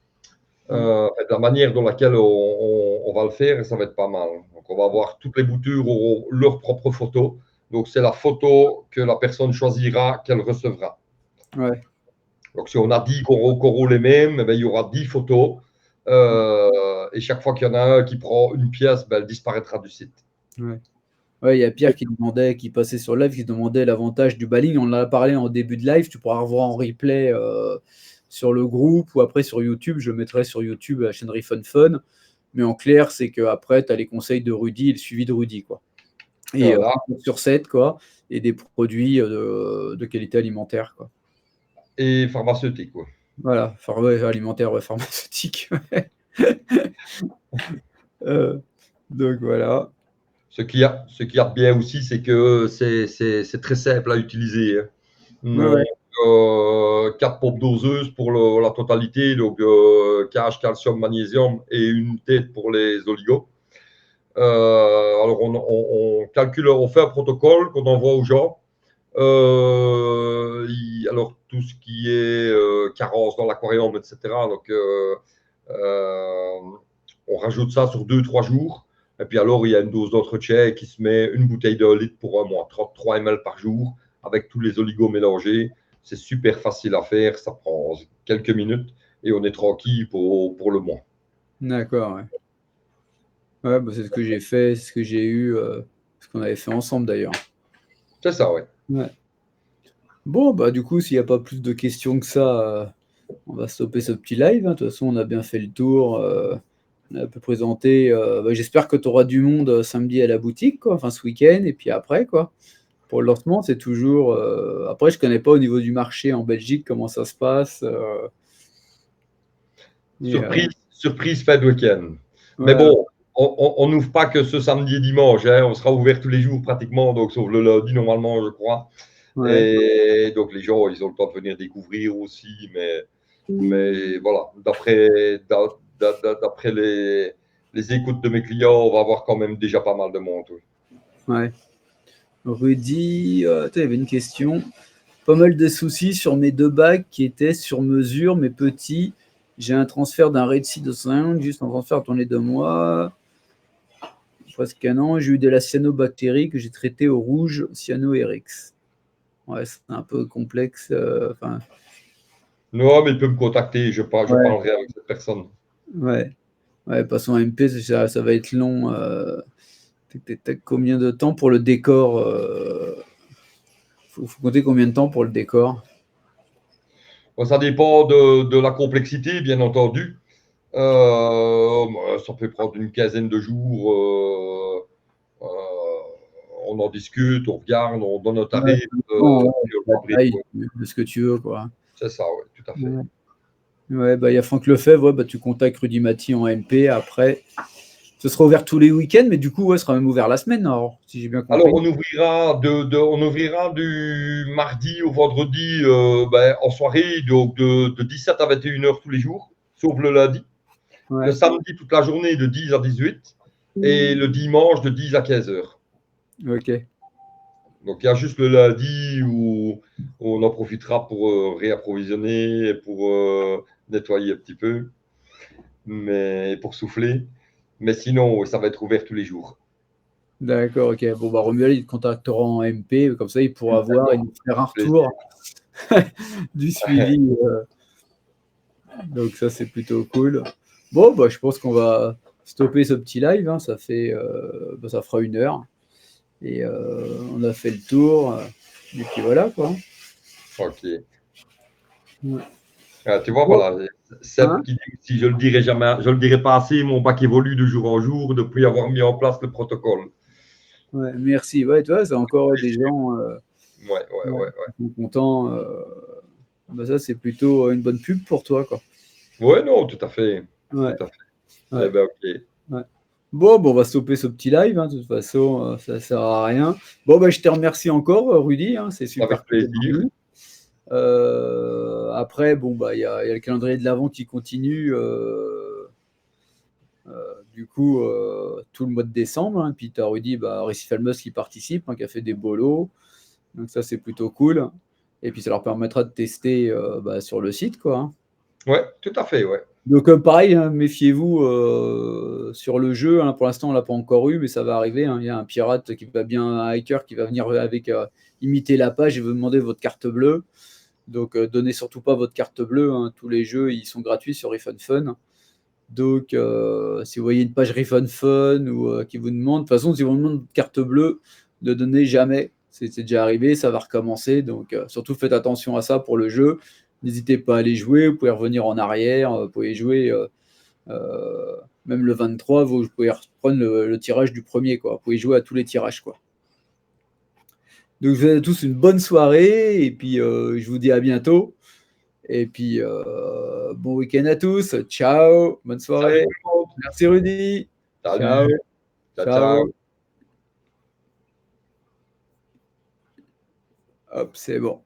Ouais. La manière dans laquelle on va le faire, et ça va être pas mal. Donc, on va avoir toutes les boutures auront leur propre photo. Donc, c'est la photo que la personne choisira qu'elle recevra. Ouais. Donc, si on a 10 coraux les mêmes, eh bien, il y aura 10 photos. Et chaque fois qu'il y en a un qui prend une pièce, ben, elle disparaîtra du site. Ouais. Ouais, il y a Pierre qui demandait, qui passait sur le live, qui demandait l'avantage du baling. On en a parlé en début de live, tu pourras revoir en replay sur le groupe ou après sur YouTube. Je le mettrai sur YouTube à la chaîne Refun Fun. Mais en clair, c'est qu'après, tu as les conseils de Rudy et le suivi de Rudy, quoi. Et Voilà. sur 7, quoi. Et des produits de qualité alimentaire, quoi. Et pharmaceutique, ouais. Voilà, enfin, ouais, alimentaire, ouais, pharmaceutique. Euh, donc voilà. Ce qui a bien aussi, c'est que c'est très simple à utiliser, hein. Ouais, Donc, ouais. 4 pompes doseuses pour la totalité, donc KH, calcium, magnésium et une tête pour les oligos. Alors, on calcule, on fait un protocole qu'on envoie aux gens. Alors, tout ce qui est carence dans l'aquarium, etc. Donc, on rajoute ça sur 2-3 jours. Et puis, alors, il y a une dose d'entretien qui se met une bouteille de 1 litre pour un mois, 33 ml par jour, avec tous les oligos mélangés. C'est super facile à faire, ça prend quelques minutes et on est tranquille pour le mois. D'accord, ouais. Ouais, bah, c'est ce que j'ai fait, c'est ce que j'ai eu, ce qu'on avait fait ensemble d'ailleurs. C'est ça, oui. Ouais. Bon, bah du coup, s'il n'y a pas plus de questions que ça, on va stopper ce petit live, hein. De toute façon, on a bien fait le tour. On a un peu présenté. Bah, j'espère que tu auras du monde samedi à la boutique, quoi, enfin ce week-end, et puis après, quoi. Pour le lancement, c'est toujours. Après, je connais pas au niveau du marché en Belgique comment ça se passe. Et, Surprise, surprise fin de week-end. Mais ouais, bon, on n'ouvre pas que ce samedi et dimanche, hein. On sera ouvert tous les jours pratiquement, donc sauf le lundi normalement, je crois. ouais. Et donc les gens, ils ont le temps de venir découvrir aussi. Mais voilà, d'après les écoutes de mes clients, on va avoir quand même déjà pas mal de monde. Oui. Ouais. Rudy, attends, il y avait une question. Pas mal de soucis sur mes deux bacs qui étaient sur mesure, mais petits. J'ai un transfert d'un Red Sea de 5, juste un transfert tourné 2 mois. Presque un an. J'ai eu de la cyanobactérie que j'ai traitée au rouge, cyanoéryx. Ouais, c'est un peu complexe. Non, mais il peut me contacter, je Ouais, parlerai avec cette personne. ouais. Ouais, passons à MP, ça va être long. Combien de temps pour le décor? Faut compter combien de temps pour le décor? Bon, ça dépend de la complexité, bien entendu. Ça peut prendre une quinzaine de jours. On en discute, on regarde, on donne un Ouais, tarif. ouais, Puis on le la fabrique, taille ouais. de ce que tu veux, quoi. C'est ça, oui, tout à fait. Ouais. Ouais, bah, il y a Franck Lefebvre, ouais, bah, tu contactes Rudy Maty en MP. Après, ce sera ouvert tous les week-ends, mais du coup, ouais, ce sera même ouvert la semaine, alors, si j'ai bien Alors, compris. on ouvrira du mardi au vendredi en soirée, donc de 17 à 21 heures tous les jours, sauf le lundi. Le Ouais, samedi, toute la journée de 10 à 18 et le dimanche de 10 à 15 heures. ok. Donc, il y a juste le lundi où on en profitera pour réapprovisionner et pour nettoyer un petit peu, mais pour souffler. Mais sinon, ça va être ouvert tous les jours. D'accord, ok. Bon, bah, Romuald, il te contactera en MP, comme ça, il pourra voir et D'accord, nous faire un plaisir. retour du suivi. Donc, ça, c'est plutôt cool. Bon, bah, je pense qu'on va stopper ce petit live, hein. Bah, ça fera 1 heure. Et on a fait le tour. Et puis voilà, quoi. Ok. Ouais. Ah, tu vois, Bon, voilà. Seb hein? qui dit que si je le dirai jamais, je le dirai pas assez, mon bac évolue de jour en jour depuis avoir mis en place le protocole. Ouais, merci. Ouais, tu vois, c'est encore des gens Ouais, ouais, ouais, ouais, ouais. qui sont contents. Bah, ça, c'est plutôt une bonne pub pour toi, quoi. Ouais, non, tout à fait. Ouais, Tout à fait. Eh ouais, ben, ok. ouais. Bon, on va stopper ce petit live, hein. De toute façon, ça sert à rien. Bon, bah, je te remercie encore, Rudy, hein. C'est super Avec cool d'être plaisir. venu. Après, bon, bah, il y a le calendrier de l'Avent qui continue. Du coup, tout le mois de décembre, hein. Puis tu as Rudy, bah, Récif Almos qui participe, hein, qui a fait des bolos. Donc ça, c'est plutôt cool. Et puis ça leur permettra de tester bah, sur le site, quoi, hein. Ouais, tout à fait, ouais. Donc pareil, hein, méfiez-vous sur le jeu, hein. Pour l'instant, on l'a pas encore eu, mais ça va arriver, hein. Il y a un pirate qui va bien, un hacker qui va venir avec imiter la page et vous demander votre carte bleue. Donc donnez surtout pas votre carte bleue, hein. Tous les jeux, ils sont gratuits sur Refund Fun. Donc si vous voyez une page Refund Fun ou qui vous demande, de toute façon, si vous demande carte bleue, ne donnez jamais. C'est déjà arrivé, ça va recommencer. Donc surtout faites attention à ça pour le jeu. N'hésitez pas à aller jouer, vous pouvez revenir en arrière, vous pouvez jouer même le 23, vous pouvez reprendre le tirage du premier, quoi. Vous pouvez jouer à tous les tirages, quoi. Donc je vous souhaite à tous une bonne soirée et puis je vous dis à bientôt. Et puis bon week-end à tous. Ciao, bonne Salut soirée. tout le monde. Merci Rudy. Ciao, Salut. Ciao, ciao. ciao. Hop, c'est bon.